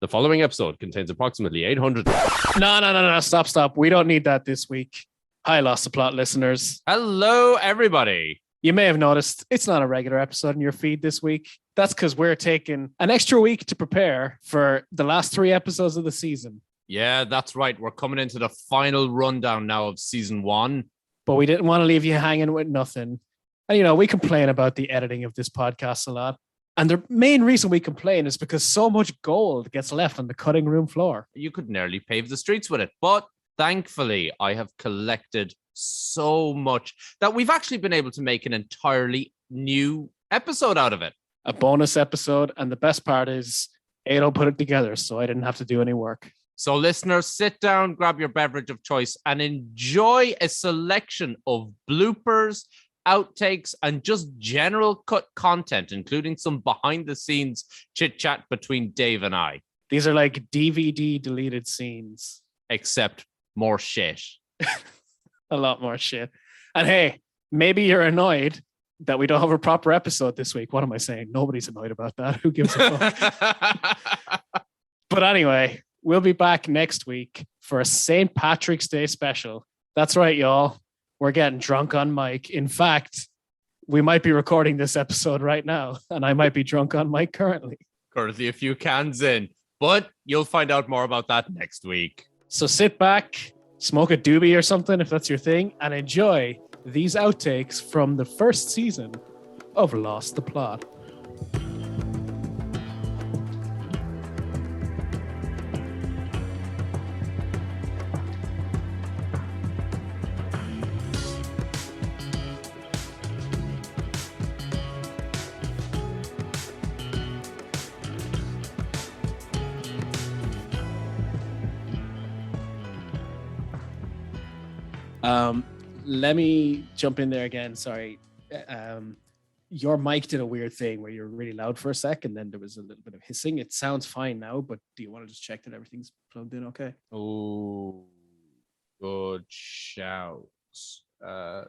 The following episode contains approximately 800. No. Stop. We don't need that this week. Hi, Lost the Plot listeners. Hello, everybody. You may have noticed it's not a regular episode in your feed this week. That's because we're taking an extra week to prepare for the last 3 episodes of the season. Yeah, that's right. We're coming into the final rundown now of season 1. But we didn't want to leave you hanging with nothing. And, we complain about the editing of this podcast a lot. And the main reason we complain is because so much gold gets left on the cutting room floor. You could nearly pave the streets with it. But thankfully, I have collected so much that we've actually been able to make an entirely new episode out of it. A bonus episode. And the best part is Ado put it together, so I didn't have to do any work. So listeners, sit down, grab your beverage of choice, and enjoy a selection of bloopers, outtakes, and just general cut content, including some behind-the-scenes chit-chat between Dave and I. These are like DVD deleted scenes. Except more shit. A lot more shit. And hey, maybe you're annoyed that we don't have a proper episode this week. What am I saying? Nobody's annoyed about that. Who gives a fuck? But anyway, we'll be back next week for a St. Patrick's Day special. That's right, y'all. We're getting drunk on mic. In fact, we might be recording this episode right now, and I might be drunk on mic currently. Currently a few cans in, but you'll find out more about that next week. So sit back, smoke a doobie or something if that's your thing, and enjoy these outtakes from the first season of Lost the Plot. Let me jump in there again. Sorry. Your mic did a weird thing where you're really loud for a sec and then there was a little bit of hissing. It sounds fine now, but do you want to just check that everything's plugged in okay? Oh, good shout. While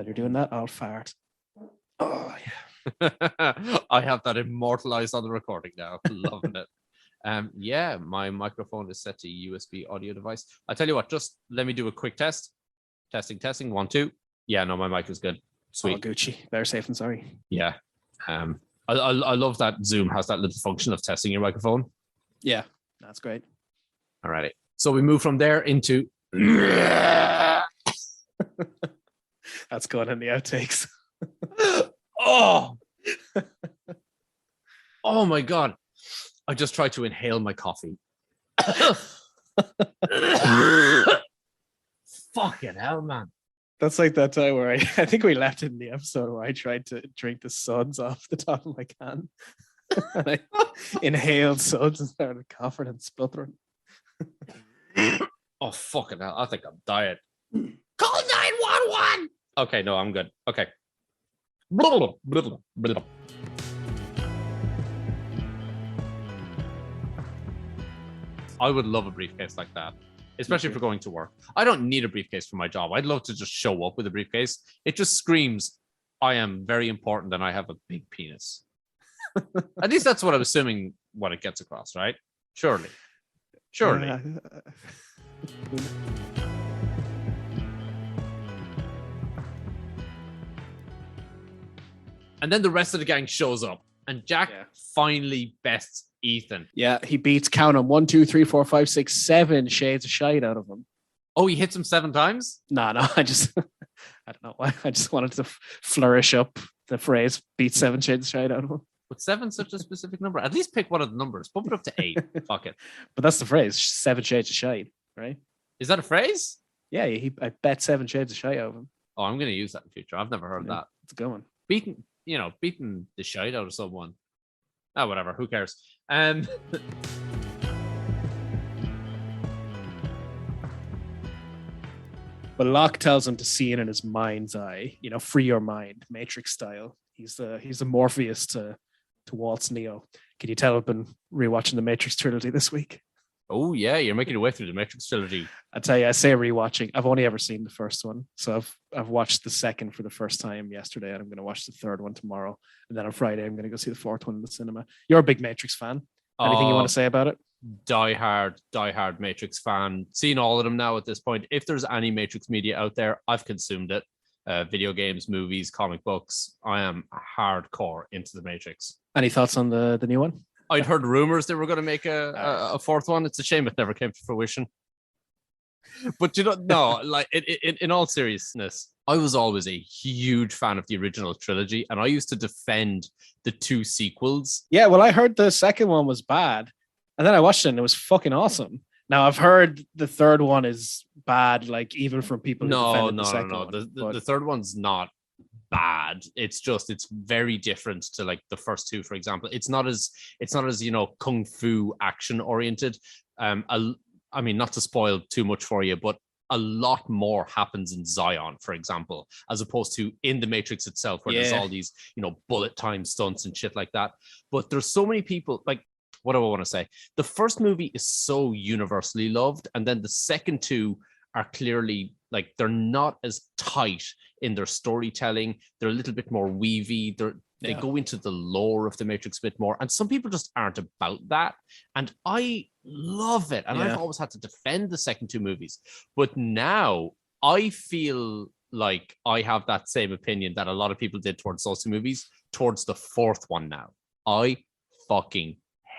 you're doing that, I'll fart. Oh, yeah. I have that immortalized on the recording now. Loving it. Yeah, my microphone is set to USB audio device. I'll tell you what, just let me do a quick test. Testing. 1, 2. Yeah, no, my mic is good. Sweet. Oh, Gucci. Better safe than sorry. Yeah. I love that Zoom has that little function of testing your microphone. Yeah, that's great. All righty. So we move from there into. That's going in the outtakes. Oh. Oh my God. I just tried to inhale my coffee. Fucking hell, man. That's like that time where I think we left it in the episode where I tried to drink the suds off the top of my can. And I inhaled suds and started coughing and spluttering. Oh, fucking hell. I think I'm dying. Call 911! Okay, no, I'm good. Okay. I would love a briefcase like that. Especially for going to work. I don't need a briefcase for my job. I'd love to just show up with a briefcase. It just screams, I am very important and I have a big penis. At least that's what I'm assuming what it gets across, right? Surely. And then the rest of the gang shows up and Jack finally bests Ethan. Yeah, he beats, count him, 1, 2, 3, 4, 5, 6, 7 shades of shite out of him. Oh, he hits him 7 times? No, I don't know why. I just wanted to flourish up the phrase, beat 7 shades of shite out of him. But 7 such a specific number? At least pick one of the numbers. Bump it up to 8. Fuck it. But that's the phrase, 7 shades of shite, right? Is that a phrase? Yeah, I bet 7 shades of shite out of him. Oh, I'm going to use that in future. I've never heard that. It's a good one. Beating the shite out of someone. Oh, whatever. Who cares? But Locke tells him to see it in his mind's eye. Free your mind, Matrix style. He's the Morpheus to Walt's Neo. Can you tell I've been rewatching the Matrix trilogy this week? Oh yeah, you're making your way through the Matrix trilogy. I tell you, I say rewatching. I've only ever seen the first one, so I've watched the second for the first time yesterday, and I'm going to watch the third one tomorrow, and then on Friday I'm going to go see the fourth one in the cinema. You're a big Matrix fan. Anything you want to say about it? diehard Matrix fan. Seen all of them now at this point. If there's any Matrix media out there, I've consumed it. Video games, movies, comic books. I am hardcore into the Matrix. Any thoughts on the new one? I'd heard rumors they were going to make a fourth one. It's a shame it never came to fruition. But no, like in all seriousness, I was always a huge fan of the original trilogy, and I used to defend the 2 sequels. Yeah, well, I heard the second one was bad, and then I watched it and it was fucking awesome. Now I've heard the third one is bad, like even from people who defended the second one. The third one's not bad. It's very different to like the first 2, for example. It's not as kung fu action oriented. I mean, not to spoil too much for you, but a lot more happens in Zion, for example, as opposed to in the Matrix itself, where there's all these, bullet time stunts and shit like that. But there's so many people, like, what do I want to say? The first movie is so universally loved, and then the second 2 are clearly, like, they're not as tight in their storytelling. They're a little bit more weavy. They go into the lore of the Matrix a bit more, and some people just aren't about that. And I love it, and I've always had to defend the second 2 movies. But now I feel like I have that same opinion that a lot of people did towards those 2 movies, towards the fourth one now. I fucking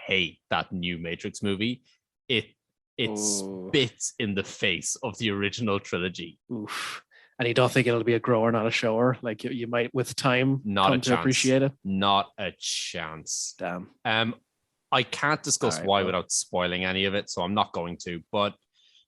hate that new Matrix movie. It spits in the face of the original trilogy. Oof. And you don't think it'll be a grower, not a shower? Like you might, with time, come to appreciate it? Not a chance. Damn. I can't discuss why without spoiling any of it, so I'm not going to. But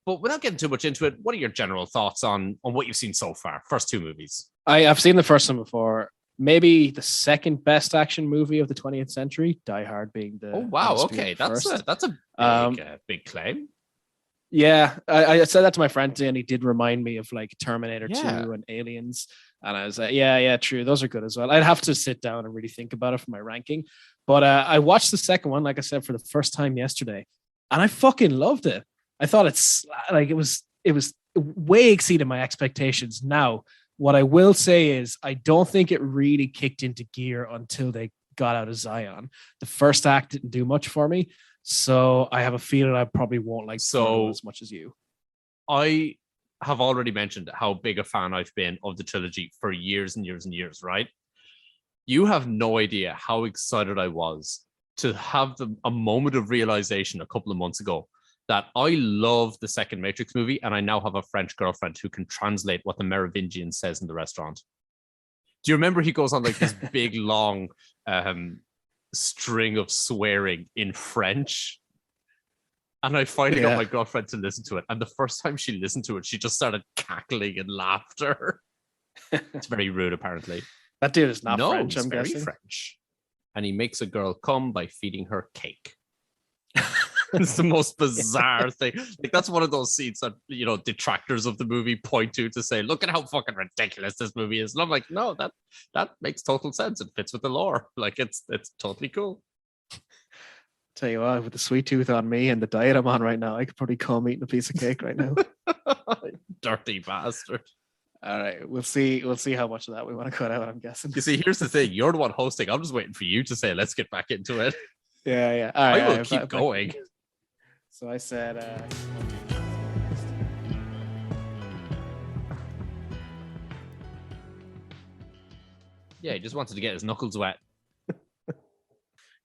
without getting too much into it, what are your general thoughts on what you've seen so far? First 2 movies. I've seen the first one before. Maybe the second best action movie of the 20th century. Die Hard being the. Oh wow! Okay, that's a big claim. Yeah, I said that to my friend today, and he did remind me of like Terminator 2 and Aliens. And I was like, yeah, true. Those are good as well. I'd have to sit down and really think about it for my ranking. But I watched the second one, like I said, for the first time yesterday, and I fucking loved it. I thought it's like it was way exceeded my expectations. Now, what I will say is I don't think it really kicked into gear until they got out of Zion. The first act didn't do much for me. So I have a feeling I probably won't like so as much as you. I have already mentioned how big a fan I've been of the trilogy for years and years and years, right? You have no idea how excited I was to have a moment of realization a couple of months ago that I love the second Matrix movie, and I now have a French girlfriend who can translate what the Merovingian says in the restaurant. Do you remember he goes on like this big, long string of swearing in French? And I finally got my girlfriend to listen to it. And the first time she listened to it, she just started cackling in laughter. It's very rude, apparently. That dude is not French, I'm guessing. French. And he makes a girl come by feeding her cake. It's the most bizarre thing. Like, that's one of those scenes that, detractors of the movie point to say, look at how fucking ridiculous this movie is. And I'm like, no, that makes total sense. It fits with the lore. Like, it's totally cool. Tell you what, with the sweet tooth on me and the diet I'm on right now, I could probably come eating a piece of cake right now. Dirty bastard. All right, we'll see how much of that we want to cut out, I'm guessing. You see, here's the thing. You're the one hosting. I'm just waiting for you to say, let's get back into it. Yeah. All right, I will keep going. So I said... Yeah, he just wanted to get his knuckles wet.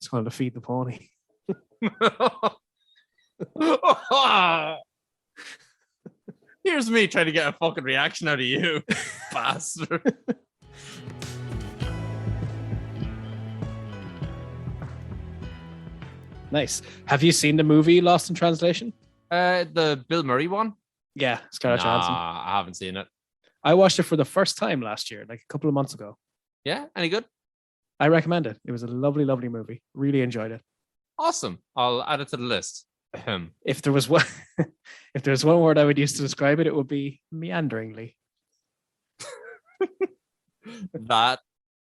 Just wanted to feed the pony. Here's me trying to get a fucking reaction out of you, bastard. Nice. Have you seen the movie Lost in Translation? The Bill Murray one? Yeah, Scarlett Johansson. I haven't seen it. I watched it for the first time last year, like a couple of months ago. Yeah, any good? I recommend it. It was a lovely, lovely movie. Really enjoyed it. Awesome. I'll add it to the list. If there was one word I would use to describe it, it would be meanderingly. That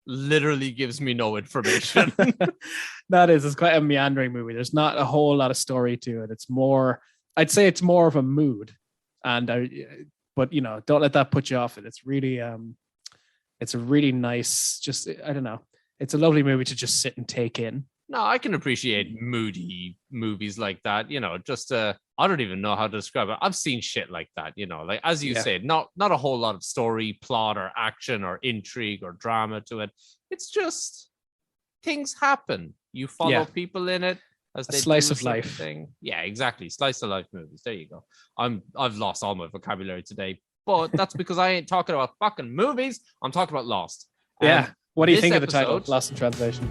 literally gives me no information. It's quite a meandering movie. There's not a whole lot of story to it. It's more, I'd say it's more of a mood. But don't let that put you off it. It's really, it's a really nice, I don't know. It's a lovely movie to just sit and take in. No, I can appreciate moody movies like that. Just I don't even know how to describe it. I've seen shit like that. Like as you said, not a whole lot of story, plot, or action, or intrigue, or drama to it. It's just things happen. You follow people in it as they slice do a of certain life thing. Yeah, exactly. Slice of life movies. There you go. I've lost all my vocabulary today, but that's because I ain't talking about fucking movies. I'm talking about Lost. Yeah. What do you think of the title, episode- Lost in Translation?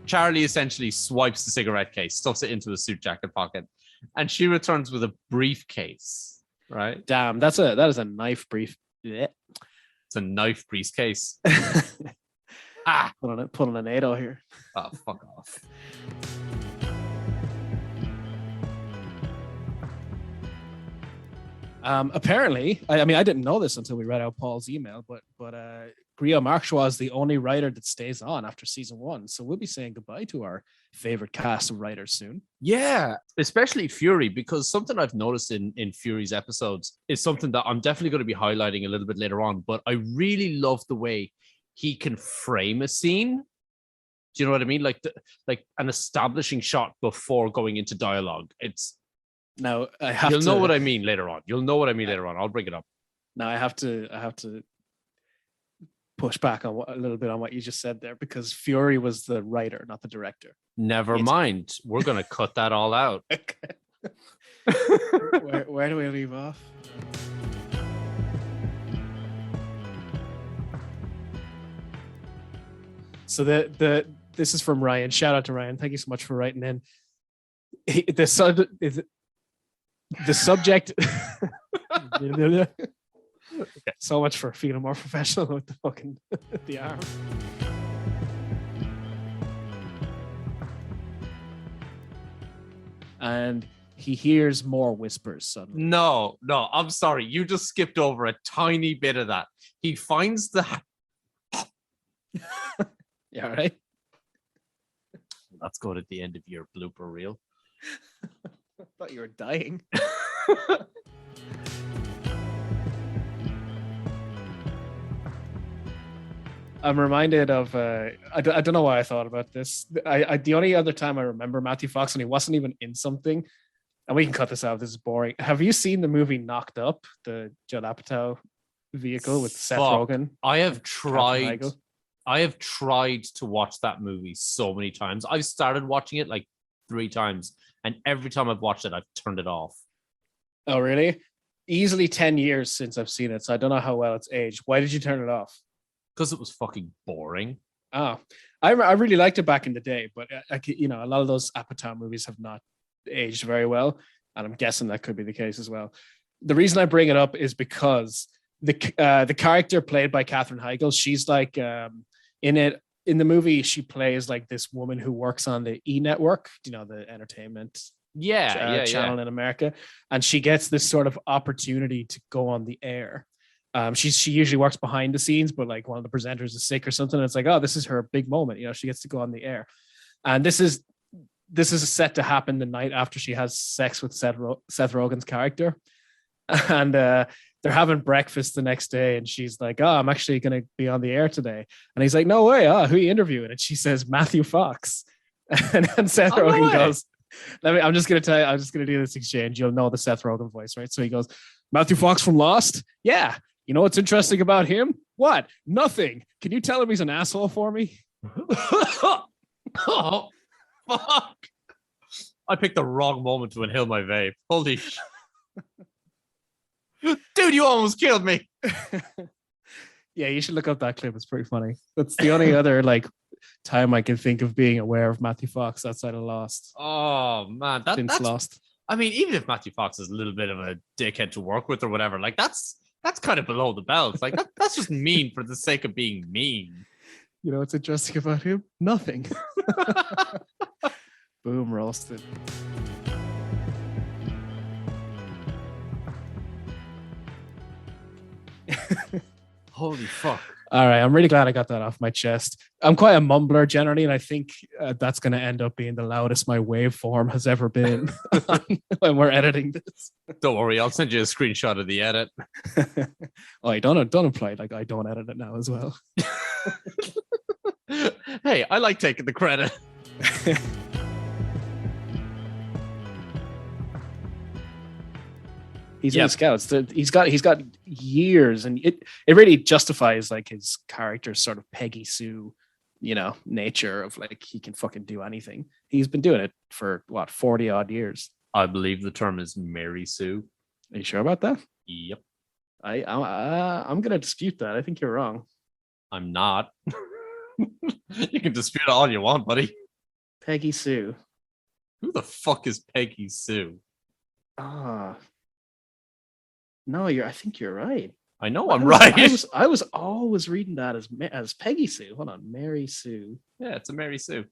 Charlie essentially swipes the cigarette case, stuffs it into the suit jacket pocket, and she returns with a briefcase. Right? Damn, that is a knife brief. Yeah. It's a knife briefcase. Pulling an 8 here. Oh, fuck off. Apparently, I mean, I didn't know this until we read out Paul's email, but Guillaume Marchois is the only writer that stays on after season 1. So we'll be saying goodbye to our favorite cast of writers soon. Yeah, especially Fury, because something I've noticed in Fury's episodes is something that I'm definitely going to be highlighting a little bit later on, but I really love the way he can frame a scene. Do you know what I mean? Like an establishing shot before going into dialogue. Now You'll know what I mean later on. I'll bring it up. Now I have to push back on a little bit on what you just said there, because Fury was the writer, not the director. Never mind. We're going to cut that all out. Okay. Where do we leave off? So this is from Ryan. Shout out to Ryan. Thank you so much for writing in. The subject. So much for feeling more professional with the fucking the arm. And he hears more whispers suddenly. No, I'm sorry. You just skipped over a tiny bit of that. He finds the... Yeah, all right. That's good at the end of your blooper reel. I thought you were dying. I'm reminded of I don't know why I thought about this. The only other time I remember Matthew Fox when he wasn't even in something, and we can cut this out. This is boring. Have you seen the movie Knocked Up, the Judd Apatow vehicle with Seth Rogen? I have tried to watch that movie so many times. I've started watching it like 3 times, and every time I've watched it, I've turned it off. Oh, really? Easily 10 years since I've seen it, so I don't know how well it's aged. Why did you turn it off? Because it was fucking boring. Oh, I really liked it back in the day, but a lot of those Apatow movies have not aged very well, and I'm guessing that could be the case as well. The reason I bring it up is because the character played by Katherine Heigl, she's like in the movie, she plays like this woman who works on the E Network, the entertainment channel in America, and she gets this sort of opportunity to go on the air. She usually works behind the scenes, but like one of the presenters is sick or something. And it's like, oh, this is her big moment. She gets to go on the air, and this is set to happen the night after she has sex with Seth Rogen's character, and they're having breakfast the next day, and she's like, oh, I'm actually going to be on the air today, and he's like, no way. Oh, who are you interviewing? And she says Matthew Fox, and then Seth Rogen goes, I'm just going to do this exchange. You'll know the Seth Rogen voice, right? So he goes, Matthew Fox from Lost. Yeah. You know what's interesting about him? What? Nothing. Can you tell him he's an asshole for me? Oh, fuck. I picked the wrong moment to inhale my vape. Holy shit. Dude, you almost killed me. Yeah, you should look up that clip. It's pretty funny. That's the only other time I can think of being aware of Matthew Fox outside of Lost. Oh, man. That's Lost. I mean, even if Matthew Fox is a little bit of a dickhead to work with or whatever, that's kind of below the belt. Like that's just mean for the sake of being mean. You know what's interesting about him? Nothing. Boom, roasted. Holy fuck. All right, I'm really glad I got that off my chest. I'm quite a mumbler generally, and I think that's going to end up being the loudest my waveform has ever been when we're editing this. Don't worry, I'll send you a screenshot of the edit. Oh, don't imply like I don't edit it now as well. Hey, I like taking the credit. He's in the Scouts. He's got years, and it really justifies like his character's sort of Peggy Sue, nature of like he can fucking do anything. He's been doing it for 40 odd years. I believe the term is Mary Sue. Are you sure about that? Yep. I'm gonna dispute that. I think you're wrong. I'm not. You can dispute all you want, buddy. Peggy Sue. Who the fuck is Peggy Sue? No, I think you're right. I know I'm right. I was always reading that as Peggy Sue. Hold on, Mary Sue. Yeah, it's a Mary Sue.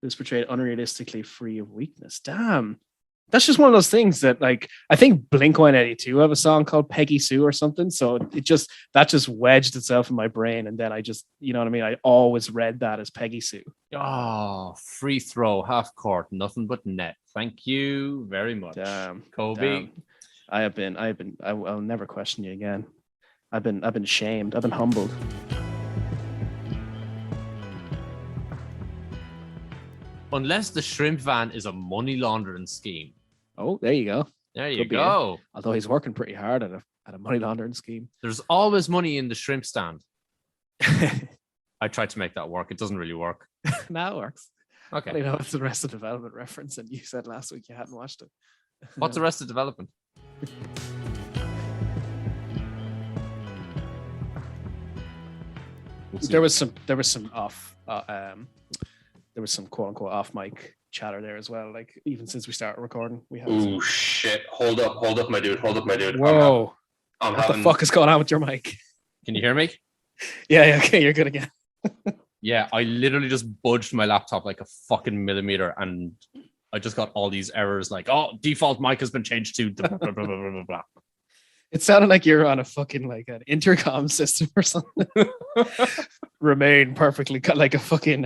Who's portrayed unrealistically free of weakness. Damn. That's just one of those things that, like, I think Blink-182 have a song called Peggy Sue or something. So that just wedged itself in my brain. And then I just, you know what I mean? I always read that as Peggy Sue. Oh, free throw, half court, nothing but net. Thank you very much. Damn. Kobe. Damn. I'll never question you again. I've been shamed. I've been humbled. Unless the shrimp van is a money laundering scheme. Oh, there you go. There you go. Although he's working pretty hard at a money laundering scheme. There's always money in the shrimp stand. I tried to make that work. It doesn't really work. Now it works. Okay. It's the Arrested Development reference, and you said last week you hadn't watched it. What's Arrested Development? There was some quote unquote off mic chatter there as well. Like even since we started recording, we have. Oh shit! Hold up, my dude. Whoa! What the fuck is going on with your mic? Can you hear me? Yeah. Okay, you're good again. Yeah, I literally just budged my laptop like a fucking millimeter, and I just got all these errors. Like, default mic has been changed to blah, blah, blah, blah, blah, blah. It sounded like you're on a fucking like an intercom system or something. Remain perfectly cut like a fucking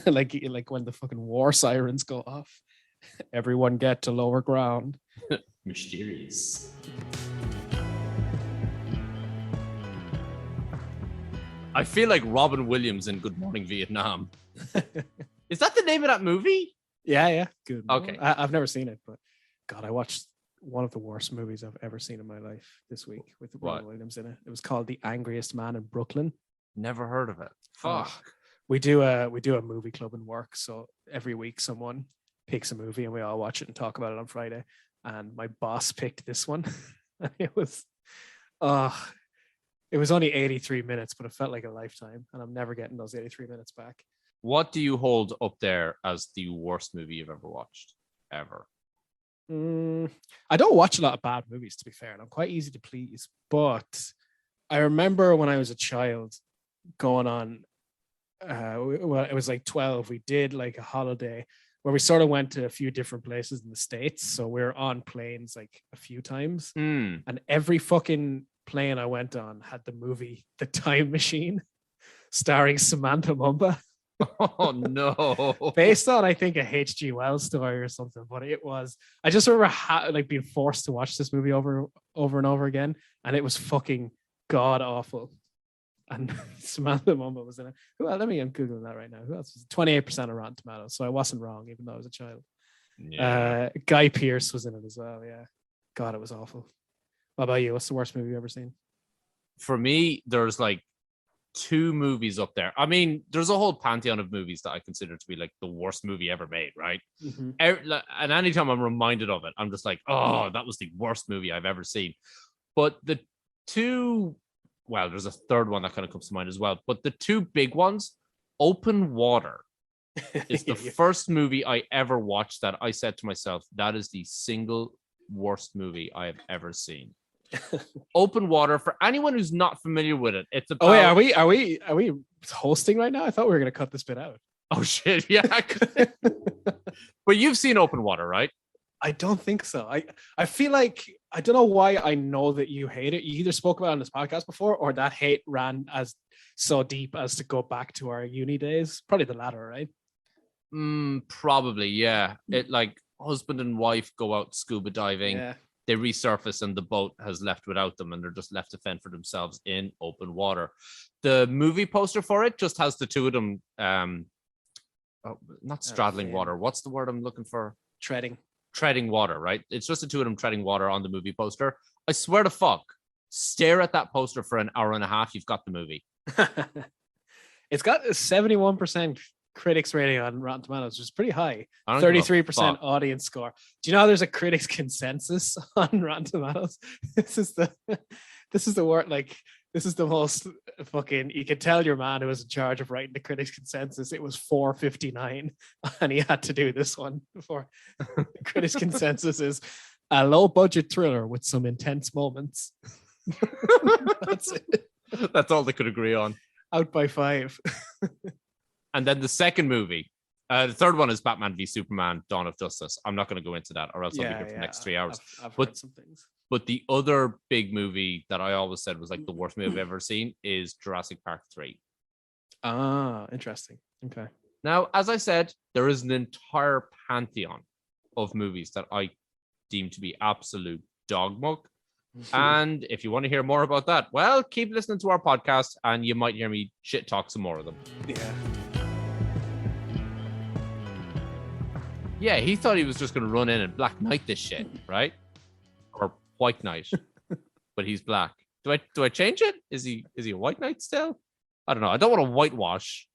like when the fucking war sirens go off. Everyone get to lower ground. Mysterious. I feel like Robin Williams in Good Morning Vietnam. Is that the name of that movie? Yeah. Good. Okay. I've never seen it, but God, I watched one of the worst movies I've ever seen in my life this week with Robin Williams in it. It was called The Angriest Man in Brooklyn. Never heard of it. Fuck. We do a movie club in work, so every week someone picks a movie and we all watch it and talk about it on Friday. And my boss picked this one. It was only 83 minutes, but it felt like a lifetime, and I'm never getting those 83 minutes back. What do you hold up there as the worst movie you've ever watched? Ever? I don't watch a lot of bad movies, to be fair, and I'm quite easy to please. But I remember when I was a child going on, it was like 12, we did like a holiday where we sort of went to a few different places in the States. So we were on planes like a few times, and every fucking plane I went on had the movie The Time Machine starring Samantha Mumba. Oh no. Based on I think a H.G. Wells story or something, but I just remember being forced to watch this movie over and over again, and it was fucking god awful. And Samantha Mumba was in it. I'm googling that right now. Who else was 28% of Rotten Tomatoes, so I wasn't wrong even though I was a child. Yeah. Guy Pearce was in it as well. Yeah, God, it was awful. What about you? What's the worst movie you've ever seen? For me, there's like two movies up there. I mean, there's a whole pantheon of movies that I consider to be like the worst movie ever made, right? Mm-hmm. And anytime I'm reminded of it, I'm just like, oh, that was the worst movie I've ever seen. But the two, well, there's a third one that kind of comes to mind as well. But the two big ones, Open Water is the first movie I ever watched that I said to myself, that is the single worst movie I have ever seen. Open Water, for anyone who's not familiar with it, it's about... Oh wait, are we hosting right now? I thought we were going to cut this bit out. Oh shit, yeah. But you've seen Open Water, right? I don't think so. I feel like I don't know why I know that you hate it. You either spoke about it on this podcast before, or that hate ran as so deep as to go back to our uni days. Probably the latter, right? Probably, yeah. It like husband and wife go out scuba diving. Yeah. They resurface and the boat has left without them, and they're just left to fend for themselves in open water. The movie poster for it just has the two of them, not straddling water. What's the word I'm looking for? Treading water, right? It's just the two of them treading water on the movie poster. I swear to fuck, stare at that poster for an hour and a half. You've got the movie. It's got a 71% critics rating on Rotten Tomatoes, which is pretty high. 33% audience score. Do you know there's a critics consensus on Rotten Tomatoes? This is the word, like, this is the most fucking, you can tell your man who was in charge of writing the critics consensus, it was 459 and he had to do this one before. The critics consensus is a low budget thriller with some intense moments. That's it. That's all they could agree on. Out by 5. And then the second movie, the third one is Batman v Superman: Dawn of Justice. I'm not going to go into that, or else I'll be here for the next 3 hours. I've heard some things. But the other big movie that I always said was like the worst movie I've ever seen is Jurassic Park 3. Ah, interesting. Okay. Now, as I said, there is an entire pantheon of movies that I deem to be absolute dog muck. And if you want to hear more about that, well, keep listening to our podcast and you might hear me shit talk some more of them. Yeah. Yeah, he thought he was just going to run in and Black Knight this shit, right? Or White Knight. But he's black. Do I change it? Is he a White Knight still? I don't know. I don't want to whitewash.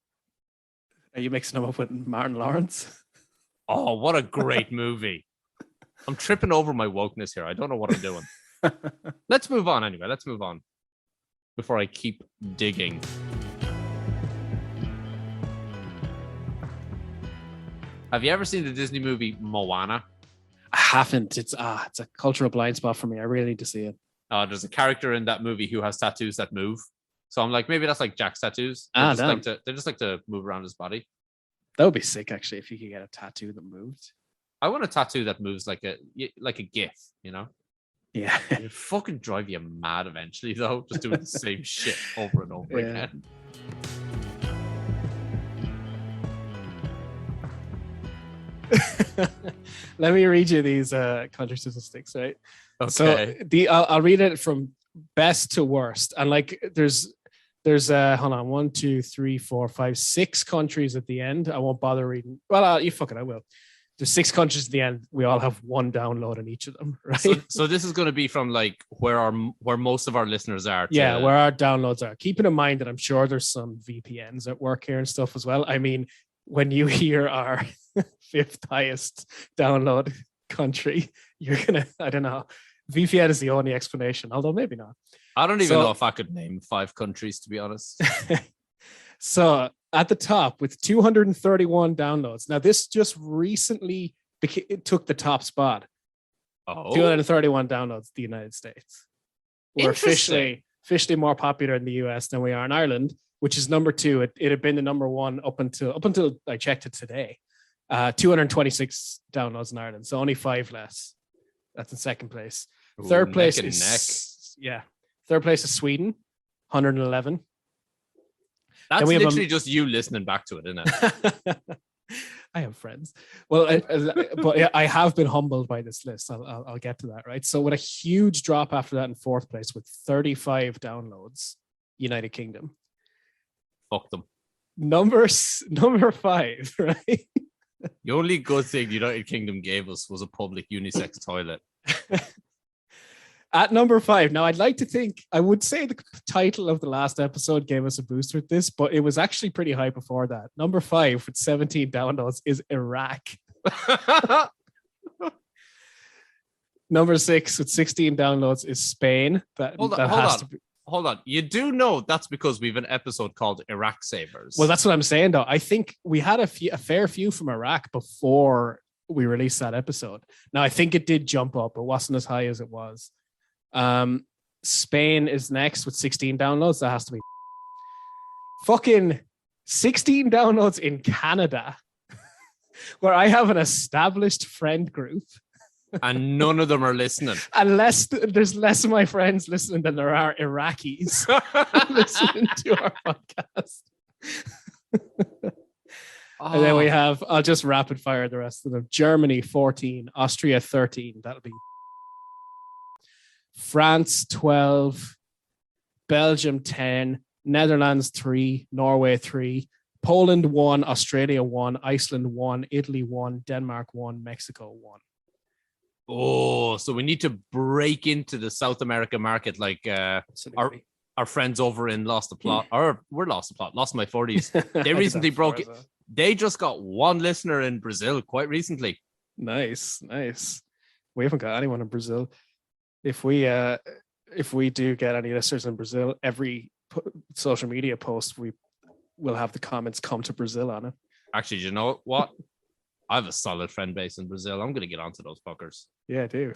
Are you mixing him up with Martin Lawrence? Oh, what a great movie. I'm tripping over my wokeness here. I don't know what I'm doing. Let's move on anyway. Let's move on before I keep digging. Have you ever seen the Disney movie Moana? I haven't. It's a cultural blind spot for me. I really need to see it. There's a character in that movie who has tattoos that move. So I'm like, maybe that's like Jack's tattoos. They just like to move around his body. That would be sick, actually, if you could get a tattoo that moved. I want a tattoo that moves like a GIF, you know? Yeah. It'd fucking drive you mad eventually, though, just doing the same shit over and over again. Let me read you these country statistics, right? Okay. So I'll read it from best to worst, and like there's hold on, 1, 2, 3, 4, 5, 6 countries at the end. I won't bother reading. Well, you fuck it, I will. There's 6 countries at the end. We all have 1 download in each of them, right? So this is going to be from like where most of our listeners are. Yeah, where our downloads are. Keeping in mind that I'm sure there's some VPNs at work here and stuff as well. I mean, when you hear our 5th highest download country, you're gonna, I don't know. VPN is the only explanation, although maybe not. I don't even know if I could name 5 countries, to be honest. So at the top with 231 downloads. Now this just recently took the top spot. 231 downloads, the United States. We're officially more popular in the US than we are in Ireland, which is number 2. It had been the number 1 up until I checked it today. 226 downloads in Ireland, so only 5 less. That's in second place. Third place is Third place is Sweden, 111. That's literally just you listening back to it, isn't it? I have friends. Well, but yeah, I have been humbled by this list. I'll get to that, right? So with a huge drop after that in 4th place with 35 downloads, United Kingdom. Fuck them. Number 5, right? The only good thing the United Kingdom gave us was a public unisex toilet. At number 5, now I'd like to think, I would say the title of the last episode gave us a boost with this, but it was actually pretty high before that. Number 5 with 17 downloads is Iraq. Number 6 with 16 downloads is Spain. Hold on. You do know that's because we have an episode called Iraq Savers. Well, that's what I'm saying, though. I think we had a fair few from Iraq before we released that episode. Now, I think it did jump up. It wasn't as high as it was. Spain is next with 16 downloads. That has to be fucking 16 downloads in Canada, where I have an established friend group. and none of them are listening. Unless there's less of my friends listening than there are Iraqis listening to our podcast. And then we have, I'll just rapid fire the rest of them. Germany 14, Austria 13. That'll be France 12, Belgium 10, Netherlands 3, Norway 3, Poland 1, Australia 1, Iceland 1, Italy 1, Denmark 1, Mexico 1. Oh, so we need to break into the South America market like our friends over in Lost the Plot, or we're Lost the Plot, Lost My 40s. They recently broke it. They just got one listener in Brazil quite recently. Nice. We haven't got anyone in Brazil. If we do get any listeners in Brazil, every social media post we will have the comments "come to Brazil" on it. Actually, you know what? I have a solid friend base in Brazil. I'm going to get onto those fuckers. Yeah, I do.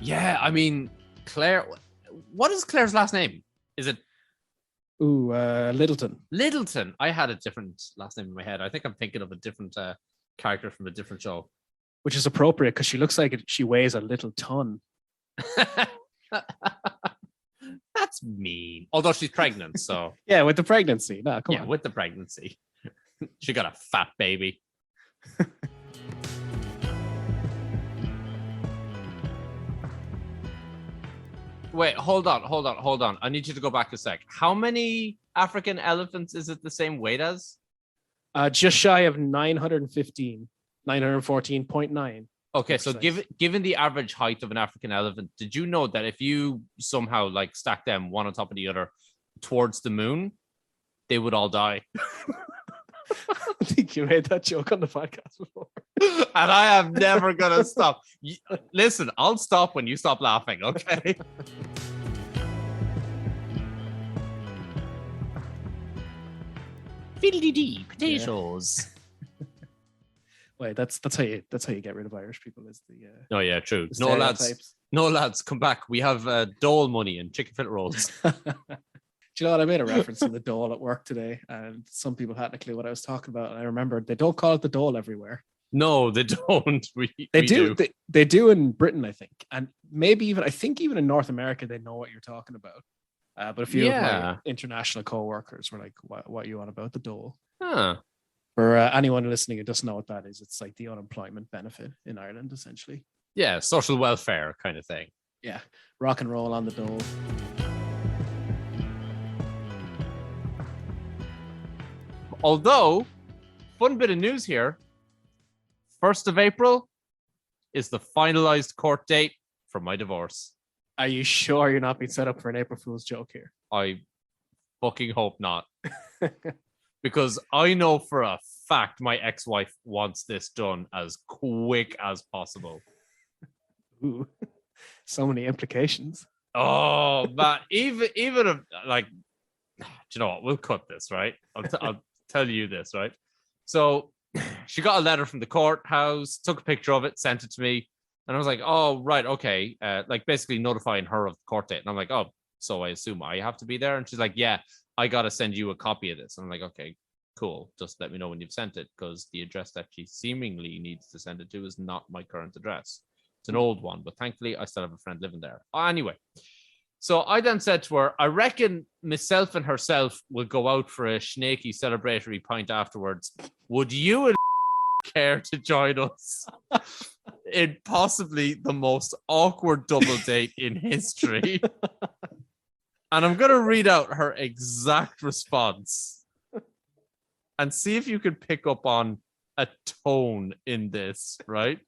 Yeah, I mean, Claire. What is Claire's last name? Is it Littleton? Littleton. I had a different last name in my head. I think I'm thinking of a different character from a different show. Which is appropriate because she looks like she weighs a little ton. That's mean. Although she's pregnant, so yeah, with the pregnancy. No, come on. With the pregnancy, she got a fat baby. Wait, hold on. I need you to go back a sec. How many African elephants is it the same weight as? Just shy of 915, 914.9. Okay, so given the average height of an African elephant, did you know that if you somehow like stack them one on top of the other towards the moon, they would all die? I think you made that joke on the podcast before. And I am never going to stop. Listen, I'll stop when you stop laughing, okay? Fiddly-dee, potatoes. Wait, that's how you get rid of Irish people is the oh yeah, true. No lads, come back. We have dole money and chicken fillet rolls. Do you know what? I made a reference to the dole at work today, and some people hadn't a clue what I was talking about. And I remembered they don't call it the dole everywhere. No, they don't. They do. They do in Britain, I think, and maybe even even in North America they know what you're talking about. But a few of my international co-workers were like, "What are you on about the dole?" Huh. For anyone listening who doesn't know what that is, it's like the unemployment benefit in Ireland, essentially. Yeah, social welfare kind of thing. Yeah, rock and roll on the dole. Although, fun bit of news here. 1st of April is the finalized court date for my divorce. Are you sure you're not being set up for an April Fool's joke here? I fucking hope not. Because I know for a fact my ex-wife wants this done as quick as possible. Ooh, so many implications. Oh, man. Even if, like, do you know what? We'll cut this, right? I'll tell you this, right? So she got a letter from the courthouse, took a picture of it, sent it to me. And I was like, oh, right, okay. Like basically notifying her of the court date. And I'm like, oh, so I assume I have to be there? And she's like, yeah, I got to send you a copy of this. And I'm like, okay, cool. Just let me know when you've sent it, because the address that she seemingly needs to send it to is not my current address. It's an old one, but thankfully I still have a friend living there. Anyway, so I then said to her, I reckon myself and herself will go out for a snaky celebratory pint afterwards. Would you and care to join us in possibly the most awkward double date in history? And I'm going to read out her exact response and see if you can pick up on a tone in this, right?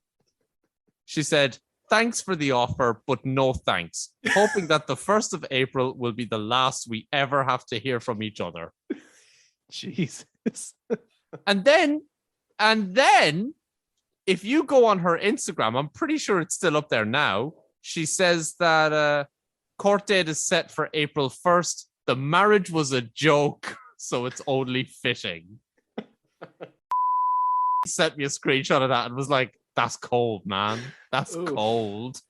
She said, thanks for the offer, but no thanks. Hoping that the 1st of April will be the last we ever have to hear from each other. Jesus. And then, if you go on her Instagram, I'm pretty sure it's still up there now. She says that court date is set for April 1st. The marriage was a joke, so it's only fitting. Sent me a screenshot of that and was like, that's cold, man. That's cold.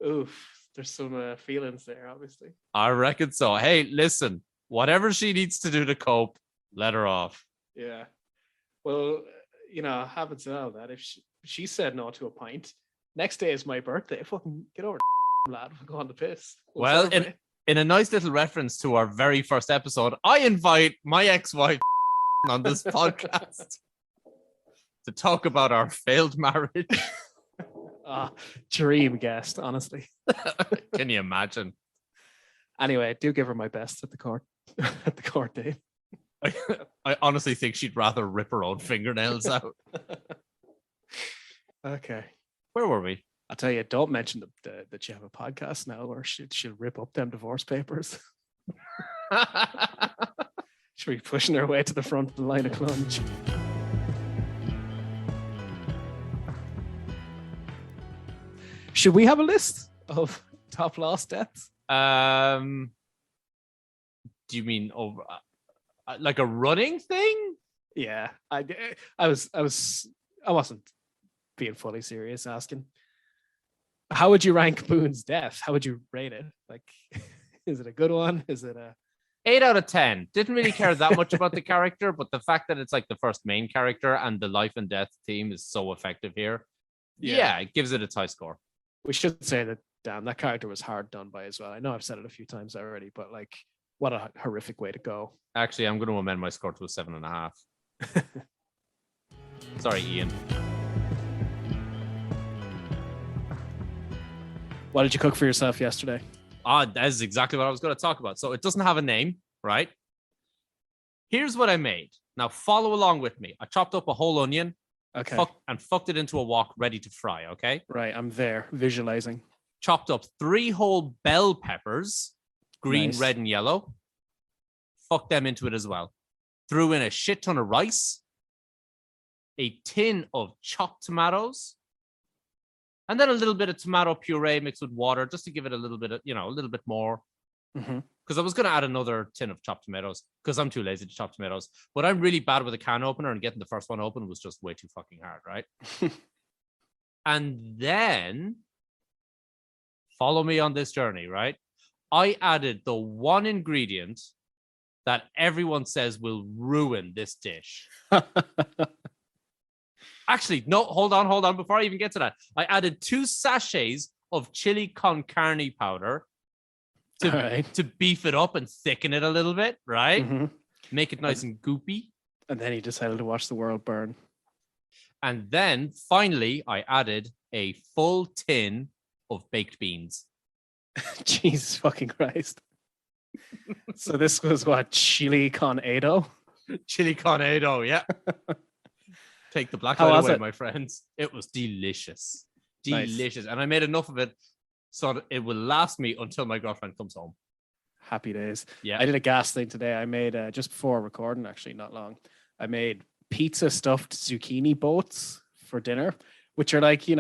Oof. There's some feelings there, obviously. I reckon so. Hey, listen, whatever she needs to do to cope, let her off. Yeah. Well, happens now that if she said no to a pint, next day is my birthday. Fucking get over it, lad. We'll go on the piss. Well, in a nice little reference to our very first episode, I invite my ex-wife on this podcast to talk about our failed marriage. Dream guest, honestly. Can you imagine? Anyway, I do give her my best at the court date. I honestly think she'd rather rip her own fingernails out. Okay. Where were we? I'll tell you, don't mention that you have a podcast now, or she'll rip up them divorce papers. She'll be pushing her way to the front of the line of clunge. Should we have a list of top lost deaths? Do you mean over like a running thing? Yeah, I wasn't being fully serious asking. How would you rank Boone's death? How would you rate it? Like, is it a good one? Is it a 8 out of 10? Didn't really care that much about the character, but the fact that it's like the first main character and the life and death theme is so effective here. Yeah, it gives it its high score. We should say that, damn, that character was hard done by as well. I know I've said it a few times already, but like, what a horrific way to go. Actually, I'm going to amend my score to a 7.5. Sorry, Ian. What did you cook for yourself yesterday? That is exactly what I was going to talk about. So it doesn't have a name, right? Here's what I made. Now follow along with me. I chopped up a whole onion, and fucked it into a wok ready to fry, okay? Right, I'm there, visualizing. Chopped up 3 whole bell peppers, green, Nice. red, and yellow. Fucked them into it as well. Threw in a shit ton of rice, a tin of chopped tomatoes, and then a little bit of tomato puree mixed with water just to give it a little bit of, a little bit more. Because I was going to add another tin of chopped tomatoes because I'm too lazy to chop tomatoes. But I'm really bad with a can opener, and getting the first one open was just way too fucking hard, right? And then, follow me on this journey, right? I added the one ingredient that everyone says will ruin this dish. Actually, no, hold on. Before I even get to that, I added 2 sachets of chili con carne powder to beef it up and thicken it a little bit, right? Make it nice and goopy. And then he decided to watch the world burn. And then finally, I added a full tin of baked beans. Jesus fucking Christ. So this was what? Chili con ado? Chili con ado, yeah. Take the black How light was away, it? my friends. It was delicious. Nice. Delicious. And I made enough of it so that it will last me until my girlfriend comes home. Happy days. Yeah. I did a gas thing today. I made, just before recording, actually, not long, I made pizza stuffed zucchini boats for dinner, which are like, you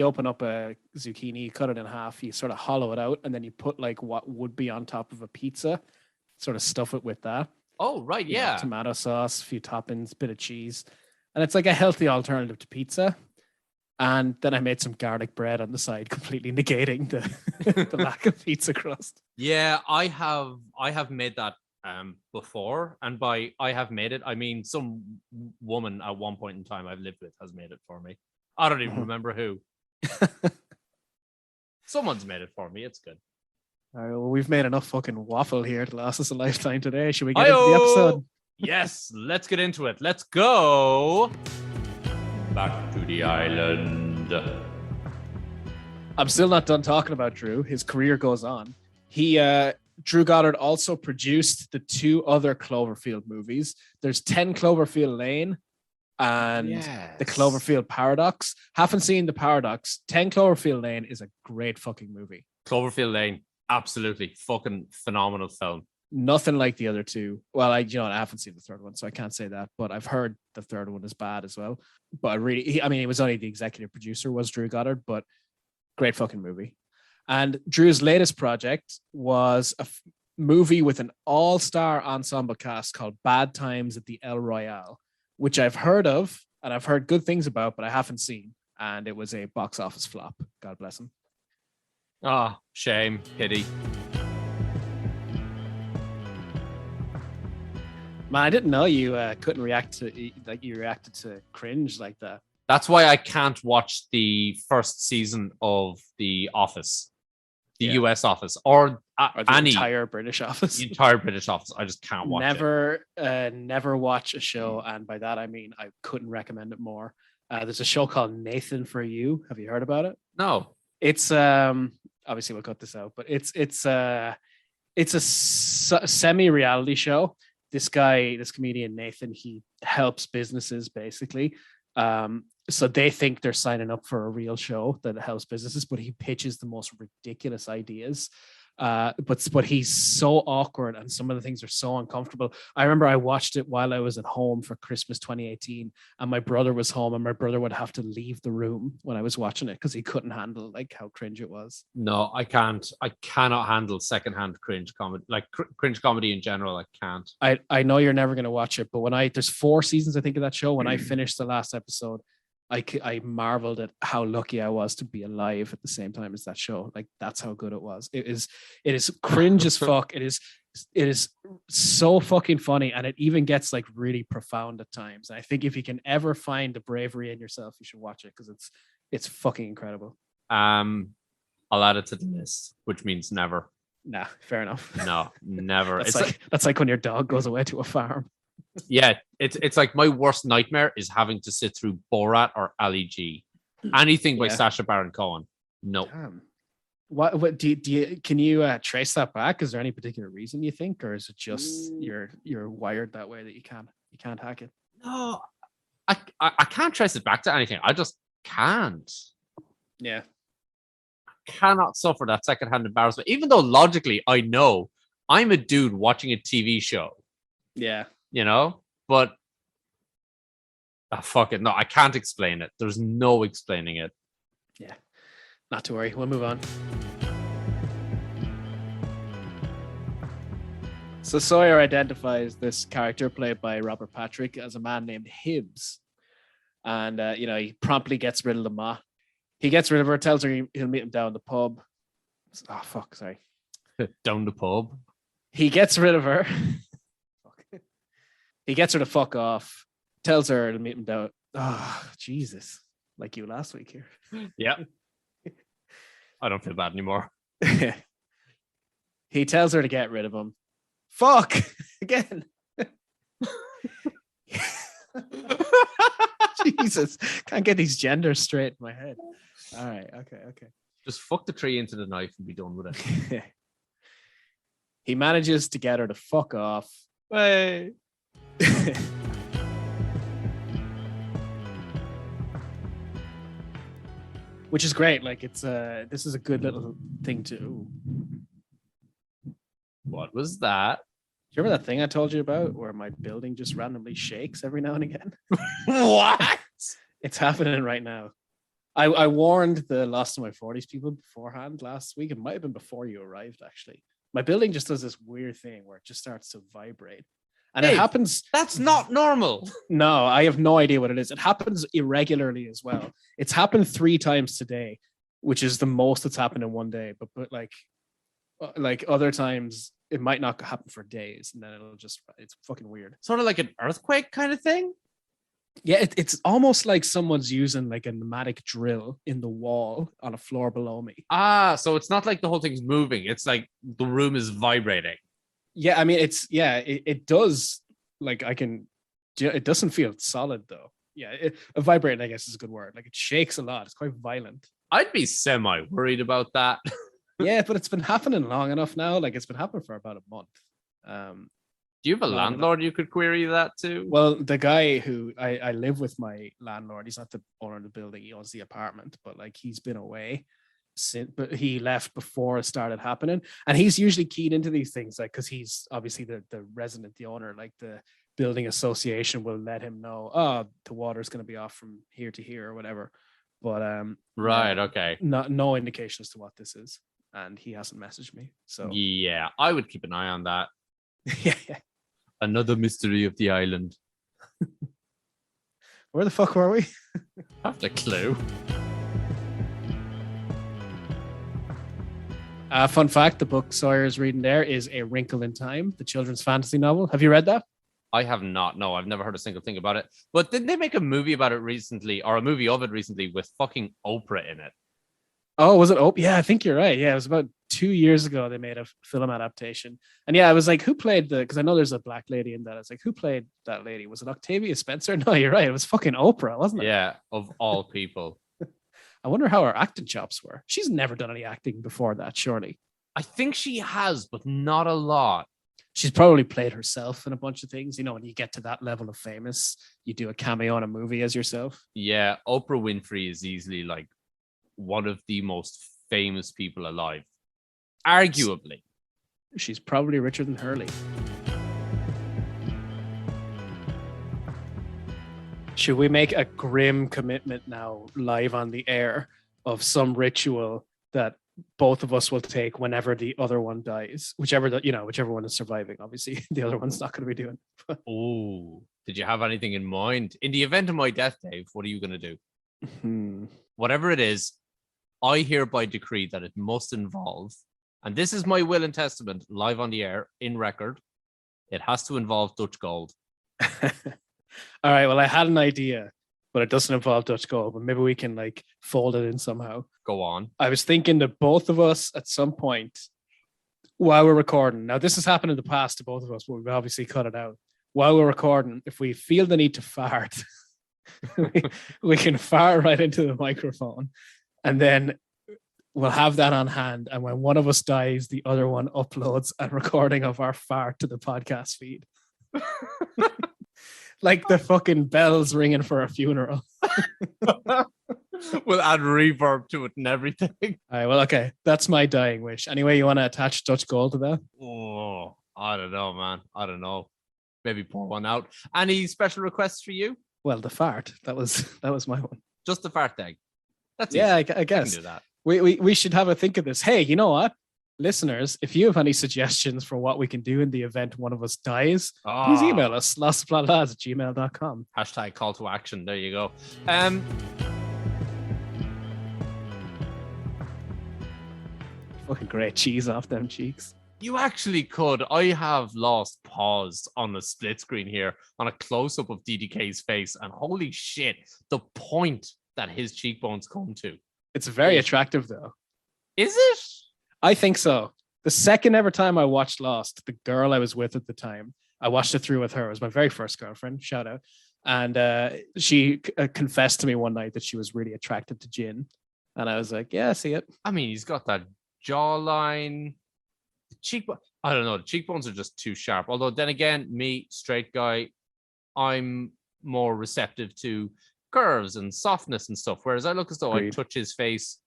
open up a zucchini, you cut it in half, you sort of hollow it out, and then you put like what would be on top of a pizza, sort of stuff it with that. Oh, right. You know, Yeah. tomato sauce, a few toppings, bit of cheese. And it's like a healthy alternative to pizza. And then I made some garlic bread on the side, completely negating the lack of pizza crust. Yeah, I have made that before. And by I have made it, I mean some woman at one point in time I've lived with has made it for me. I don't even remember who. Someone's made it for me. It's good. All right, well, we've made enough fucking waffle here to last us a lifetime today. Should we get into the episode? Yes, let's get into it. Let's go back to the island. I'm still not done talking about Drew. His career goes on. Drew Goddard also produced the 2 other Cloverfield movies. There's 10 Cloverfield Lane and the Cloverfield Paradox. Haven't seen the Paradox. 10 Cloverfield Lane is a great fucking movie. Cloverfield Lane, absolutely fucking phenomenal film. Nothing like the other 2. Well, I haven't seen the third one, so I can't say that. But I've heard the third one is bad as well. But he was only the executive producer was Drew Goddard, but great fucking movie. And Drew's latest project was a movie with an all-star ensemble cast called Bad Times at the El Royale, which I've heard of and I've heard good things about, but I haven't seen. And it was a box office flop. God bless him. Ah, shame, pity. Man, I didn't know you couldn't react to like you reacted to cringe like that. That's why I can't watch the first season of The Office, the Yeah. US Office, or Or the any entire British Office. the entire British Office. I just can't watch it. Never watch a show, and by that I mean I couldn't recommend it more. There's a show called Nathan for You. Have you heard about it? No. It's obviously we'll cut this out, but it's a semi-reality show. This comedian Nathan, he helps businesses basically. So they think they're signing up for a real show that helps businesses, but he pitches the most ridiculous ideas. But he's so awkward, and some of the things are so uncomfortable. I remember I watched it while I was at home for Christmas 2018, and my brother was home, and my brother would have to leave the room when I was watching it because he couldn't handle like how cringe it was. No, I can't. I cannot handle secondhand cringe comedy, like cringe comedy in general. I can't. I know you're never going to watch it, but there's 4 seasons, I think, of that show. When I finished the last episode, I marveled at how lucky I was to be alive at the same time as that show. Like, that's how good it was. It is cringe as fuck. It is so fucking funny, and it even gets like really profound at times. And I think if you can ever find the bravery in yourself, you should watch it because it's fucking incredible. I'll add it to the list, which means never. Nah, fair enough. No, never. That's like when your dog goes away to a farm. Yeah, it's like my worst nightmare is having to sit through Borat or Ali G. Anything by Sacha Baron Cohen. No. Damn. What do you can you trace that back? Is there any particular reason you think, or is it just you're wired that way that you can't hack it? No, I can't trace it back to anything. I just can't. Yeah. I cannot suffer that secondhand embarrassment, even though logically I know I'm a dude watching a TV show. Yeah. You know, but fuck it. No, I can't explain it. There's no explaining it. Yeah. Not to worry. We'll move on. So Sawyer identifies this character played by Robert Patrick as a man named Hibbs. And, he promptly gets rid of the ma. He gets rid of her, tells her he'll meet him down the pub. Oh, fuck. Sorry. Down the pub. He gets rid of her. He gets her to fuck off, tells her to meet him down. Oh, Jesus. Like you last week here. Yeah. I don't feel bad anymore. He tells her to get rid of him. Fuck! Again. Jesus. Can't get these genders straight in my head. All right. Okay. Just fuck the tree into the knife and be done with it. He manages to get her to fuck off. Hey. Which is great. Like this is a good little thing to. What was that? Do you remember that thing I told you about where my building just randomly shakes every now and again? What? It's happening right now. I warned the Lost in My 40s people beforehand last week. It might have been before you arrived, actually. My building just does this weird thing where it just starts to vibrate. And it happens. That's not normal. No, I have no idea what it is. It happens irregularly as well. It's happened 3 times today, which is the most that's happened in one day. But like other times, it might not happen for days, and then it's fucking weird. Sort of like an earthquake kind of thing. Yeah, it's almost like someone's using like a pneumatic drill in the wall on a floor below me. So it's not like the whole thing's moving. It's like the room is vibrating. Yeah, I mean, it does, like, it doesn't feel solid though. Yeah, vibrating, I guess, is a good word. Like, it shakes a lot. It's quite violent. I'd be semi worried about that. Yeah, but it's been happening long enough now. Like, it's been happening for about a month. Do you have a landlord you could query that to? Well, the guy who I live with, my landlord, he's not the owner of the building. He owns the apartment, but like, he's been away. But he left before it started happening, and he's usually keyed into these things, like, because he's obviously the resident, the owner, like the building association will let him know, the water's going to be off from here to here or whatever. But right, okay, no indication as to what this is, and he hasn't messaged me. So yeah, I would keep an eye on that. Yeah. Another mystery of the island. Where the fuck were we? I have the clue. Fun fact, the book Sawyer's reading there is A Wrinkle in Time, the children's fantasy novel. Have you read that? I have not. No, I've never heard a single thing about it. But didn't they make a movie about it recently, or a movie of it recently with fucking Oprah in it? Oh, was it Oprah? Yeah, I think you're right. Yeah, it was about 2 years ago they made a film adaptation. And yeah, I was like, who played because I know there's a black lady in that. I was like, who played that lady? Was it Octavia Spencer? No, you're right. It was fucking Oprah, wasn't it? Yeah, of all people. I wonder how her acting chops were. She's never done any acting before that, surely. I think she has, but not a lot. She's probably played herself in a bunch of things. You know, when you get to that level of famous, you do a cameo in a movie as yourself. Yeah, Oprah Winfrey is easily like one of the most famous people alive. Arguably. She's probably richer than Hurley. Should we make a grim commitment now, live on the air, of some ritual that both of us will take whenever the other one dies, whichever one is surviving? Obviously, the other one's not going to be doing. Oh, did you have anything in mind? In the event of my death, Dave, what are you going to do? Whatever it is, I hereby decree that it must involve, and this is my will and testament, live on the air, in record, it has to involve Dutch gold. All right, well, I had an idea, but it doesn't involve Dutch gold, but maybe we can like fold it in somehow. Go on. I was thinking that both of us at some point while we're recording, now this has happened in the past to both of us, but we've obviously cut it out. While we're recording, if we feel the need to fart, we can fart right into the microphone, and then we'll have that on hand. And when one of us dies, the other one uploads a recording of our fart to the podcast feed. Like the fucking bells ringing for a funeral. We'll add reverb to it and everything. All right, well, okay. That's my dying wish. Anyway, you want to attach Dutch gold to that? Oh, I don't know, man. I don't know. Maybe pour one out. Any special requests for you? Well, the fart. That was my one. Just the fart thing. That's yeah, easy. I guess. I can do that. We should have a think of this. Hey, you know what? Listeners, if you have any suggestions for what we can do in the event one of us dies, please email us, lostplalas@gmail.com. Hashtag call to action. There you go. Fucking great cheese off them cheeks. You actually could. I have lost pause on the split screen here on a close-up of DDK's face, and holy shit, the point that his cheekbones come to. It's very attractive, though. Is it? I think so. The second ever time I watched Lost, the girl I was with at the time, I watched it through with her. It was my very first girlfriend. Shout out. And she confessed to me one night that she was really attracted to Jin. And I was like, yeah, I see it. I mean, he's got that jawline. The cheekbone. I don't know. The cheekbones are just too sharp. Although then again, me, straight guy, I'm more receptive to curves and softness and stuff. Whereas I look as though I touch his face,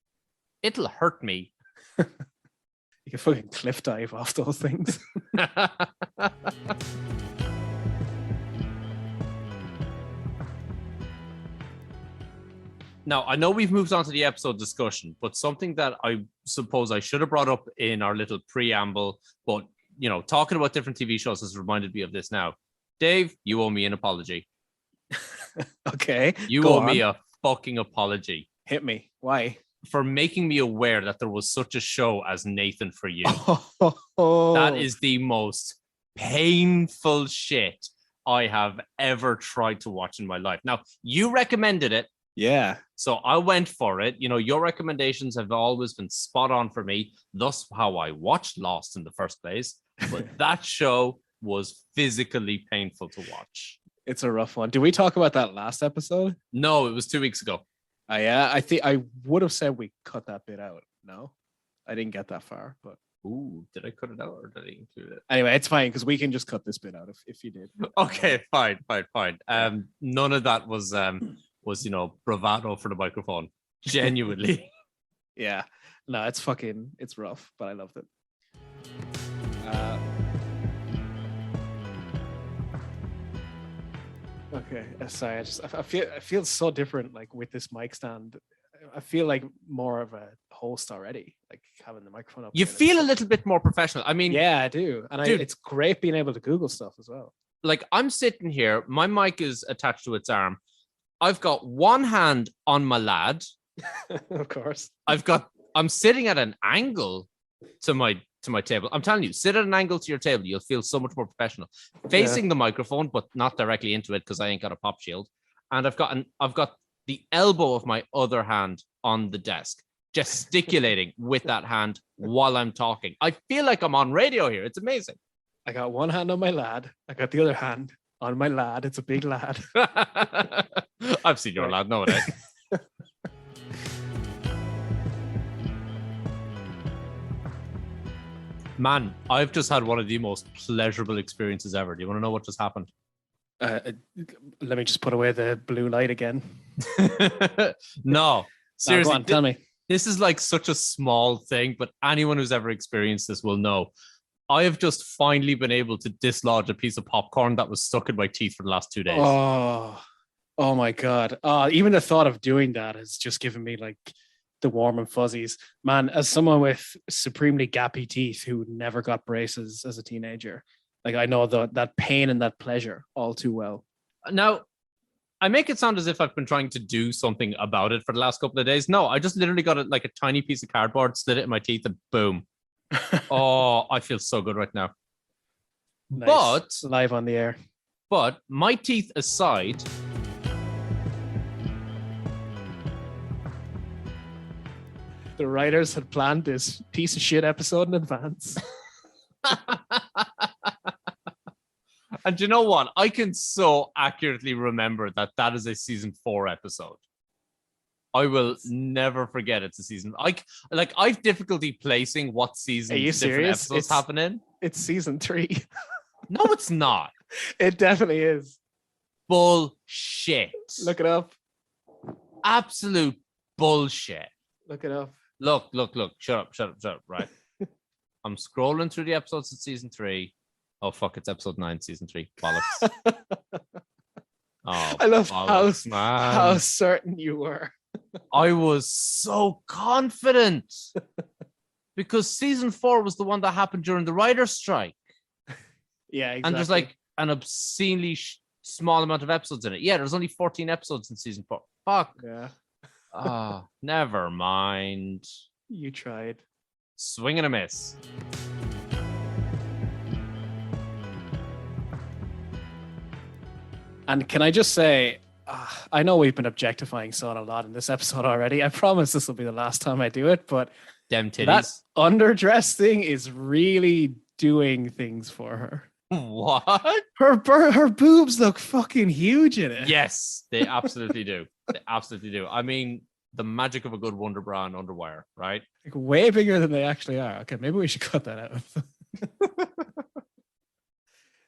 it'll hurt me. You can fucking cliff dive off those things. Now, I know we've moved on to the episode discussion, but something that I suppose I should have brought up in our little preamble, but, you know, talking about different TV shows has reminded me of this now. Dave, you owe me an apology. Okay. You owe me a fucking apology. Hit me. Why? For making me aware that there was such a show as Nathan For You. Oh. That is the most painful shit I have ever tried to watch in my life. Now, you recommended it. Yeah. So I went for it. You know, your recommendations have always been spot on for me. Thus, how I watched Lost in the first place. But that show was physically painful to watch. It's a rough one. Did we talk about that last episode? No, it was 2 weeks ago. Yeah, I think I would have said we cut that bit out. No, I didn't get that far. But ooh, did I cut it out or did I include it? Anyway, it's fine because we can just cut this bit out if you did. Okay, fine. None of that was bravado for the microphone. Genuinely. Yeah. No, it's rough, but I loved it. Okay, sorry. I feel so different. Like with this mic stand, I feel like more of a host already. Like having the microphone up. You feel a little bit more professional. I mean, yeah, I do, and it's great being able to Google stuff as well. Like I'm sitting here, my mic is attached to its arm. I've got one hand on my lad. Of course. I'm sitting at an angle to my to my table. I'm telling you, sit at an angle to your table. You'll feel so much more professional. Facing the microphone, but not directly into it because I ain't got a pop shield. And I've got the elbow of my other hand on the desk, gesticulating with that hand while I'm talking. I feel like I'm on radio here. It's amazing. I got one hand on my lad. I got the other hand on my lad. It's a big lad. I've seen your lad nowadays. Man, I've just had one of the most pleasurable experiences ever. Do you want to know what just happened? Let me just put away the blue light again. No, seriously, go on, tell me. This is like such a small thing, but anyone who's ever experienced this will know. I have just finally been able to dislodge a piece of popcorn that was stuck in my teeth for the last 2 days. Oh my God. Even the thought of doing that has just given me like the warm and fuzzies. Man, as someone with supremely gappy teeth who never got braces as a teenager, like I know that pain and that pleasure all too well. Now, I make it sound as if I've been trying to do something about it for the last couple of days. No, I just literally got like a tiny piece of cardboard, slid it in my teeth, and boom. Oh, I feel so good right now. Nice. But live on the air. But my teeth aside, the writers had planned this piece of shit episode in advance. And you know what? I can so accurately remember that is a season 4 episode. I will never forget it's a season. I've difficulty placing what season different episodes happen in. It's season 3. No, it's not. It definitely is. Bullshit. Look it up. Absolute bullshit. Look it up. Look. Shut up. Right. I'm scrolling through the episodes of season 3. Oh, fuck. It's episode 9, season 3. Bollocks. Oh, I love bollocks, how certain you were. I was so confident because season 4 was the one that happened during the writer's strike. Yeah, exactly. And there's like an obscenely small amount of episodes in it. Yeah, there's only 14 episodes in season 4. Fuck. Yeah. Never mind. You tried. Swing and a miss. And can I just say, I know we've been objectifying Son a lot in this episode already. I promise this will be the last time I do it, but Dem titties. that underdress thing is really doing things for her. What? Her boobs look fucking huge in it. Yes, they absolutely do. They absolutely do. I mean, the magic of a good Wonder Bra and underwire, right? Like way bigger than they actually are. Okay, maybe we should cut that out.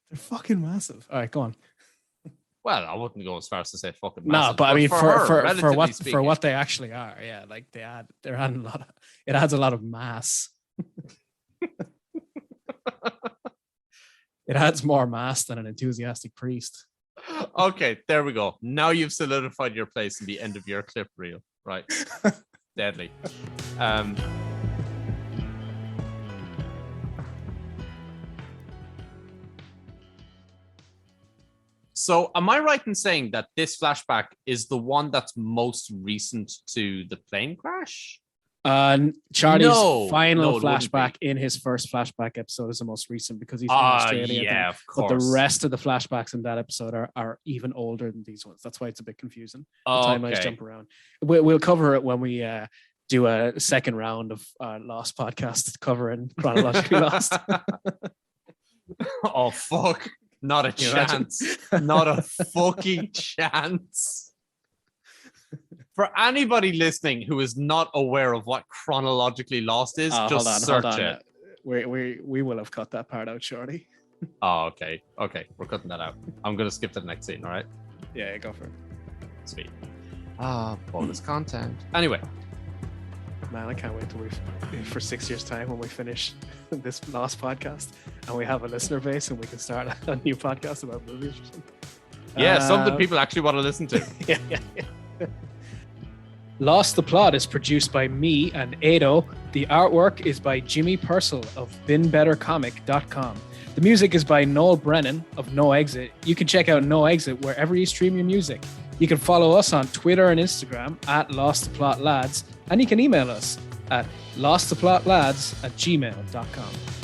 They're fucking massive. All right, go on. Well, I wouldn't go as far as to say fucking no, massive. but I mean her, for what they actually are, yeah, like they're adding a lot of, it adds a lot of mass. It adds more mass than an enthusiastic priest. Okay, there we go. Now you've solidified your place in the end of your clip reel, right? Deadly. So am I right in saying that this flashback is the one that's most recent to the plane crash? Charlie's final it flashback in his first flashback episode is the most recent because he's from Australia. Yeah, of course. But the rest of the flashbacks in that episode are even older than these ones. That's why it's a bit confusing. The timelines jump around. We'll cover it when we do a second round of Lost podcast covering chronologically Lost. Oh, fuck. Not a chance. Not a fucking chance. For anybody listening who is not aware of what chronologically Lost is, just search it. We will have cut that part out, Shorty. Oh, okay. Okay, we're cutting that out. I'm going to skip to the next scene, all right? Yeah, go for it. Sweet. Bonus content. Anyway. Man, I can't wait till for 6 years' time when we finish this Lost podcast and we have a listener base and we can start a new podcast about movies or something. Yeah, something people actually want to listen to. Yeah. Lost the Plot is produced by me and Ado. The artwork is by Jimmy Purcell of BeenBetterComic.com. The music is by Noel Brennan of No Exit. You can check out No Exit wherever you stream your music. You can follow us on Twitter and Instagram at Lost the Plot Lads, and you can email us at losttheplotlads@gmail.com.